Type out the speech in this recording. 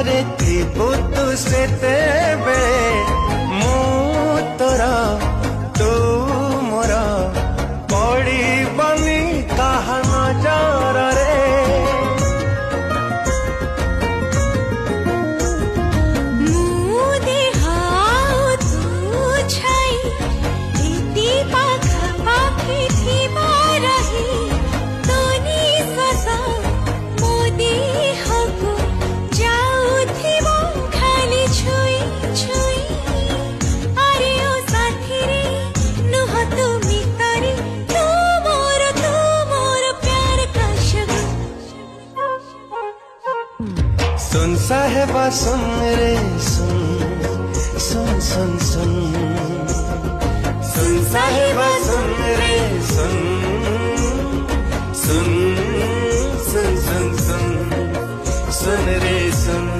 रे थिबु तू सेतेबे मु तोरा तू मोर पड़ीबनी काहा नजर रे। सुन साहेबा सुन रे सुन सुन सुन सुन सुन साहेबा सुन रे सुन सुन सुन सुन सुन सुन रे सुन।